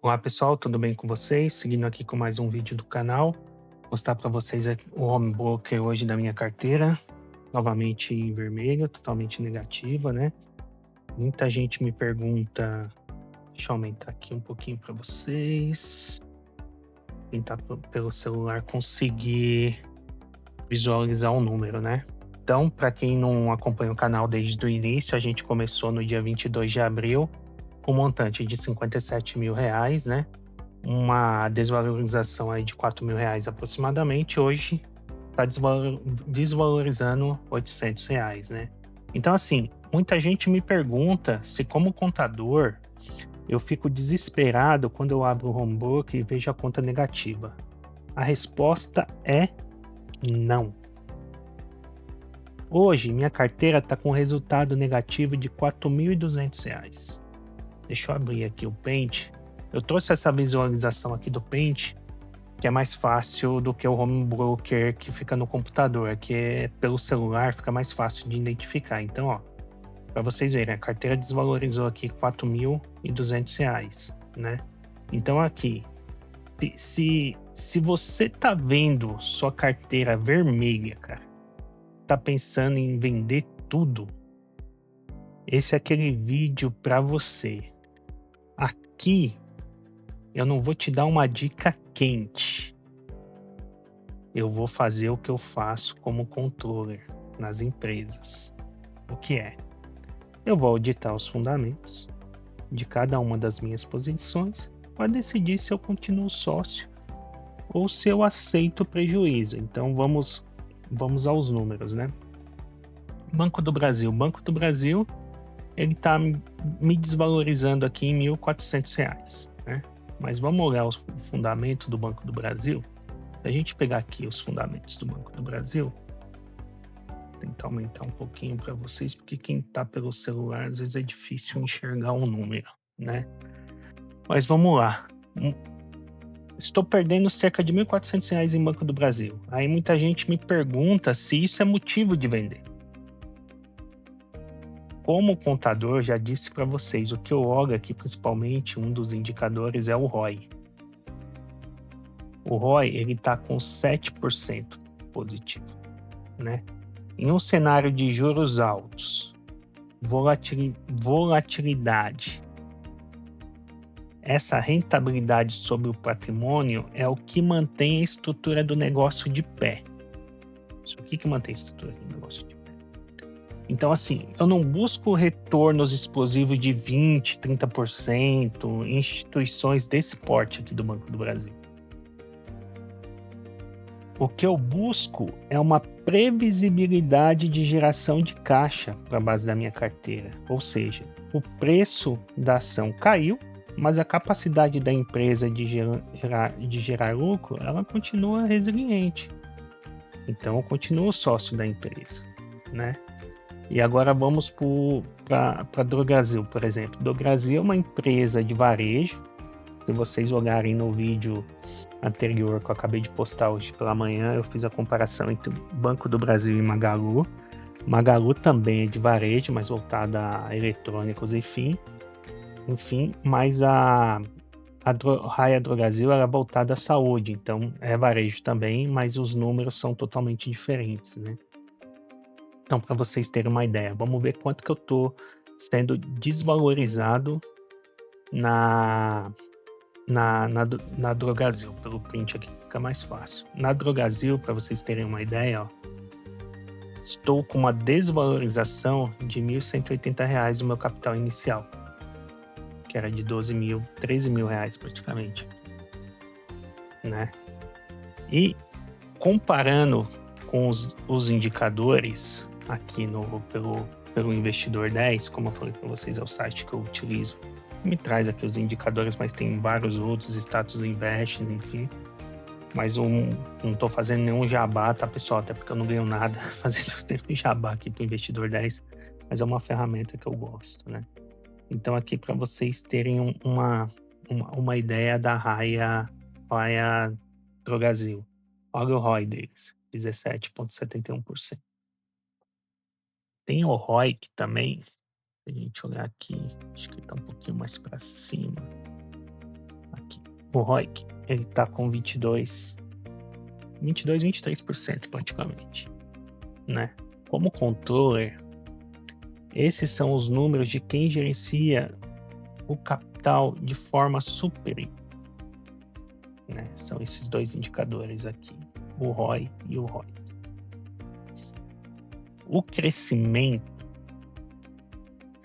Olá pessoal, tudo bem com vocês? Seguindo aqui com mais um vídeo do canal, mostrar para vocês aqui o home broker hoje da minha carteira, novamente em vermelho, totalmente negativa, né? Muita gente me pergunta, deixa eu aumentar aqui um pouquinho para vocês, tentar pelo celular conseguir visualizar o número, né? Então, para quem não acompanha o canal desde o início, a gente começou no dia 22 de abril, com um montante de R$ 57.000, né? Uma desvalorização aí de R$ 4.000 aproximadamente, hoje está desvalorizando R$ 800, né? Então, assim, muita gente me pergunta se, como contador, eu fico desesperado quando eu abro o homebook e vejo a conta negativa. A resposta é não. Hoje, minha carteira está com resultado negativo de R$ 4.200. Deixa eu abrir aqui o Paint. Eu trouxe essa visualização aqui do Paint, que é mais fácil do que o home broker que fica no computador, que é pelo celular, fica mais fácil de identificar. Então, ó, para vocês verem, a carteira desvalorizou aqui R$ 4.200, né? Então aqui, se você tá vendo sua carteira vermelha, cara, tá pensando em vender tudo, esse é aquele vídeo para você. Aqui eu não vou te dar uma dica quente. Eu vou fazer o que eu faço como controller nas empresas. O que é? Eu vou auditar os fundamentos de cada uma das minhas posições para decidir se eu continuo sócio ou se eu aceito o prejuízo. Então vamos aos números, né? Banco do Brasil. Banco do Brasil, ele está me desvalorizando aqui em R$ 1.400, né? Mas vamos olhar o fundamento do Banco do Brasil. Se a gente pegar aqui os fundamentos do Banco do Brasil, vou tentar aumentar um pouquinho para vocês, porque quem está pelo celular às vezes é difícil enxergar um número, né? Mas vamos lá. Estou perdendo cerca de R$ 1.400 em Banco do Brasil. Aí muita gente me pergunta se isso é motivo de vender. Como contador, já disse para vocês, o que eu olho aqui, principalmente, um dos indicadores é o ROI. O ROI, ele está com 7% positivo, né? Em um cenário de juros altos, volatilidade, essa rentabilidade sobre o patrimônio é o que mantém a estrutura do negócio de pé. Isso aqui que mantém a estrutura do negócio de pé. Então, assim, eu não busco retornos explosivos de 20%, 30% em instituições desse porte aqui do Banco do Brasil. O que eu busco é uma previsibilidade de geração de caixa para a base da minha carteira. Ou seja, o preço da ação caiu, mas a capacidade da empresa de gerar lucro, ela continua resiliente. Então, eu continuo sócio da empresa, né? E agora vamos para a Drogasil, por exemplo. Drogasil é uma empresa de varejo. Se vocês olharem no vídeo anterior que eu acabei de postar hoje pela manhã, eu fiz a comparação entre Banco do Brasil e Magalu. Magalu também é de varejo, mas voltada a eletrônicos, enfim, mas a Raia Drogasil era voltada à saúde, então é varejo também, mas os números são totalmente diferentes, né? Então, para vocês terem uma ideia, vamos ver quanto que eu estou sendo desvalorizado na Drogasil, pelo print aqui fica mais fácil. Na Drogasil, para vocês terem uma ideia, ó, estou com uma desvalorização de R$ 1.180 no meu capital inicial, que era de R$ 13.000 praticamente, né? E comparando com os indicadores aqui pelo Investidor 10, como eu falei para vocês, é o site que eu utilizo, me traz aqui os indicadores, mas tem vários outros, status investing, enfim. Mas não estou fazendo nenhum jabá, tá, pessoal? Até porque eu não ganho nada fazendo jabá aqui para o Investidor 10, mas é uma ferramenta que eu gosto, né? Então, aqui para vocês terem uma ideia da Raia Drogasil. Olha o ROI deles, 17,71%. Tem o ROIC também, se a gente olhar aqui, acho que está um pouquinho mais para cima. O ROIC, ele tá com 23% praticamente, né? Como controller, esses são os números de quem gerencia o capital de forma superior, né? São esses dois indicadores aqui, o ROI e o ROIC. O crescimento,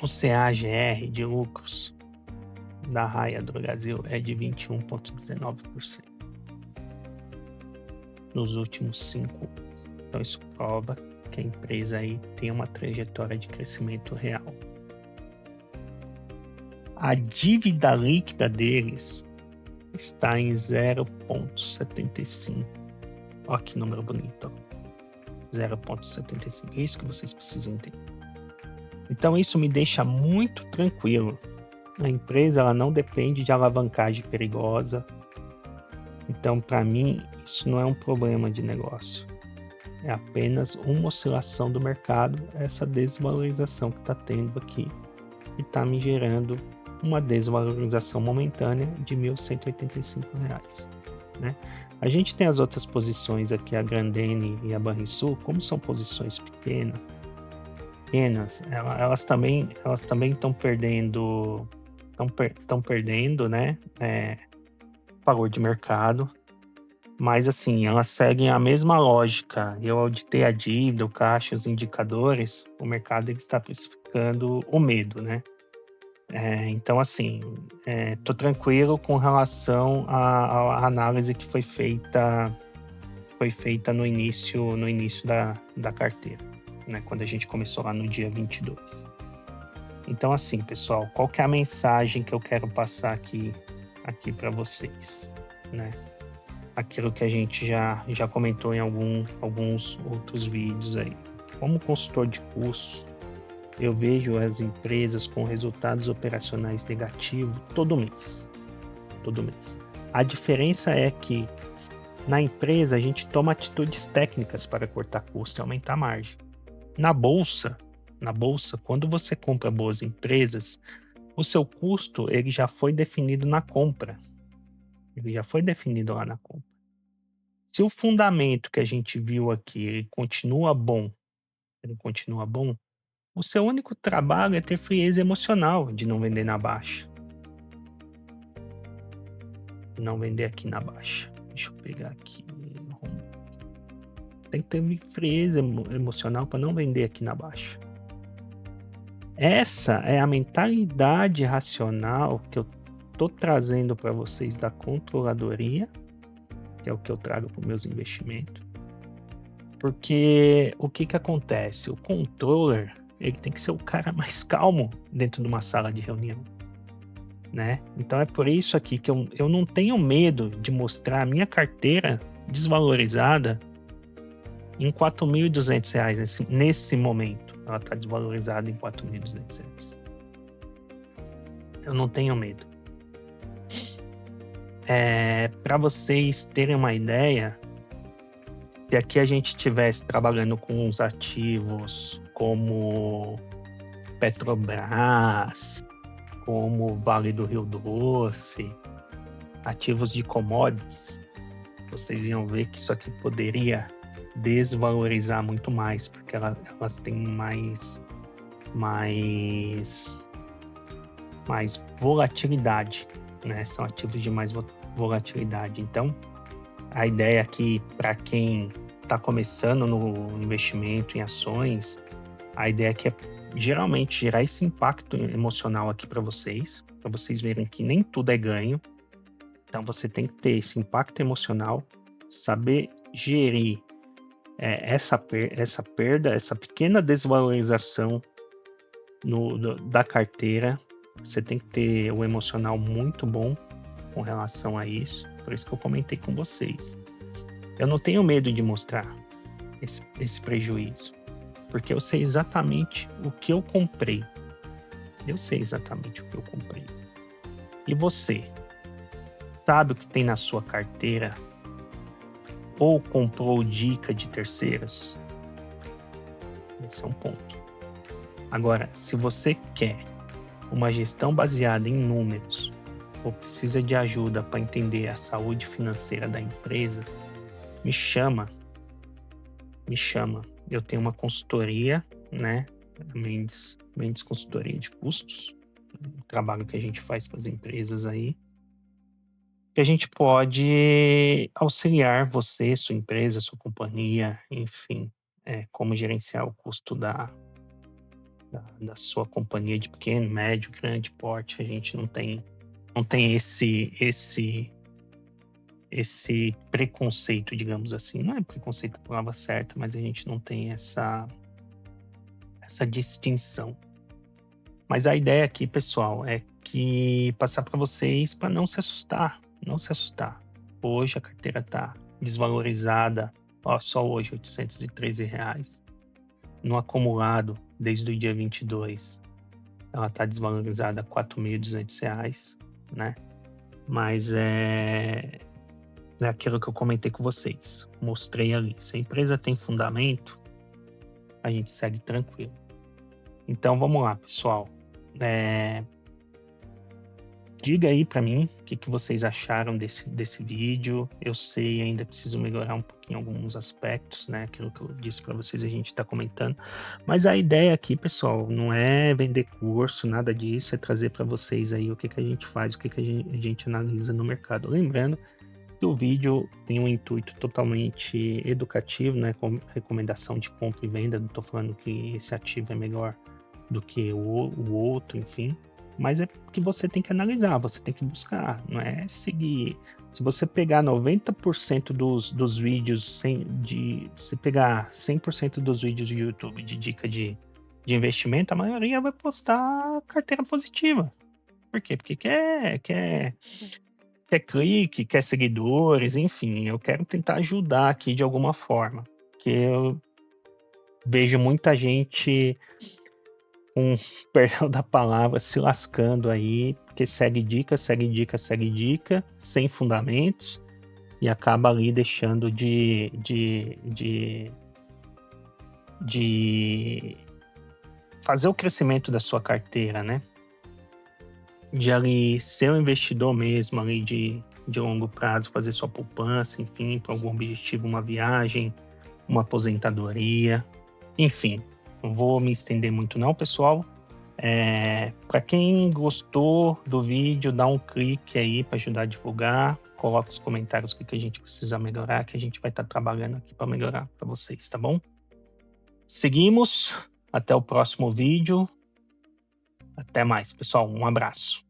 o CAGR de lucros da Raia do Brasil é de 21,19% nos últimos 5 anos. Então isso prova que a empresa aí tem uma trajetória de crescimento real. A dívida líquida deles está em 0,75. Olha que número bonito. 0,75. É isso que vocês precisam entender. Então isso me deixa muito tranquilo. A empresa ela não depende de alavancagem perigosa. Então, para mim, isso não é um problema de negócio. É apenas uma oscilação do mercado, essa desvalorização que está tendo aqui, e está me gerando uma desvalorização momentânea de R$ 1.185, né? A gente tem as outras posições aqui, a Grendene e a Banrisul, como são posições pequenas, elas também estão perdendo, né? Valor de mercado, mas assim, elas seguem a mesma lógica. Eu auditei a dívida, o caixa, os indicadores, o mercado está precificando o medo, né? Então assim, tô tranquilo com relação à análise que foi feita no início da carteira, né? Quando a gente começou lá no dia 22. Então assim, pessoal, qual que é a mensagem que eu quero passar aqui para vocês, né? Aquilo que a gente já comentou em alguns outros vídeos aí. Como consultor de custos, eu vejo as empresas com resultados operacionais negativos todo mês. A diferença é que na empresa a gente toma atitudes técnicas para cortar custo e aumentar a margem. Na bolsa, quando você compra boas empresas, o seu custo ele já foi definido na compra. Ele já foi definido lá na compra. Se o fundamento que a gente viu aqui ele continua bom, o seu único trabalho é ter frieza emocional de não vender na baixa. Não vender aqui na baixa. Deixa eu pegar aqui. Tem que ter frieza emocional para não vender aqui na baixa. Essa é a mentalidade racional que eu tô trazendo para vocês da controladoria, que é o que eu trago para os meus investimentos. Porque o que acontece? O controller, ele tem que ser o cara mais calmo dentro de uma sala de reunião, né? Então é por isso aqui que eu não tenho medo de mostrar a minha carteira desvalorizada em R$ 4.200 nesse momento. Ela está desvalorizada em R$ 4.200. Eu não tenho medo. Para vocês terem uma ideia, se aqui a gente estivesse trabalhando com uns ativos como Petrobras, como Vale do Rio Doce, ativos de commodities, vocês iam ver que isso aqui poderia desvalorizar muito mais, porque elas têm mais volatilidade, né? São ativos de mais volatilidade. Então, a ideia aqui para quem está começando no investimento em ações, a ideia aqui é geralmente gerar esse impacto emocional aqui para vocês verem que nem tudo é ganho. Então você tem que ter esse impacto emocional, saber gerir essa perda, essa pequena desvalorização da carteira. Você tem que ter o emocional muito bom com relação a isso. Por isso que eu comentei com vocês. Eu não tenho medo de mostrar esse prejuízo, porque eu sei exatamente o que eu comprei. E você sabe o que tem na sua carteira? Ou comprou dica de terceiros? Esse é um ponto. Agora, se você quer uma gestão baseada em números, ou precisa de ajuda para entender a saúde financeira da empresa, me chama, me chama. Eu tenho uma consultoria, né? Mendes Consultoria de Custos, um trabalho que a gente faz para as empresas aí, que a gente pode auxiliar você, sua empresa, sua companhia, enfim, como gerenciar o custo da sua companhia de pequeno, médio, grande porte. A gente não tem esse preconceito, digamos assim. Não é preconceito a palavra certa, mas a gente não tem essa distinção. Mas a ideia aqui, pessoal, é que passar para vocês para não se assustar, não se assustar. Hoje a carteira está desvalorizada, ó, só hoje R$ 813. No acumulado, desde o dia 22, ela está desvalorizada a R$ 4.200, né? Mas é aquilo que eu comentei com vocês, mostrei ali. Se a empresa tem fundamento, a gente segue tranquilo. Então vamos lá, pessoal. Diga aí para mim o que vocês acharam desse vídeo. Eu sei, ainda preciso melhorar um pouquinho alguns aspectos, né? Aquilo que eu disse para vocês, a gente está comentando. Mas a ideia aqui, pessoal, não é vender curso, nada disso. É trazer para vocês aí o que a gente faz, o que a gente analisa no mercado. Lembrando que o vídeo tem um intuito totalmente educativo, né? Com recomendação de compra e venda. Não estou falando que esse ativo é melhor do que o outro, enfim. Mas é que você tem que analisar, você tem que buscar, não é seguir. Se você pegar 90% dos vídeos, se pegar 100% dos vídeos do YouTube de dica de investimento, a maioria vai postar carteira positiva. Por quê? Porque quer clique, quer seguidores, enfim. Eu quero tentar ajudar aqui de alguma forma. Porque eu vejo muita gente, com perdão da palavra, se lascando aí, porque segue dica, sem fundamentos, e acaba ali deixando de fazer o crescimento da sua carteira, né? De ali ser um investidor mesmo, ali de longo prazo, fazer sua poupança, enfim, para algum objetivo, uma viagem, uma aposentadoria, enfim. Não vou me estender muito não, pessoal. Para quem gostou do vídeo, dá um clique aí para ajudar a divulgar. Coloca os comentários o que a gente precisa melhorar, que a gente vai estar trabalhando aqui para melhorar para vocês, tá bom? Seguimos. Até o próximo vídeo. Até mais, pessoal. Um abraço.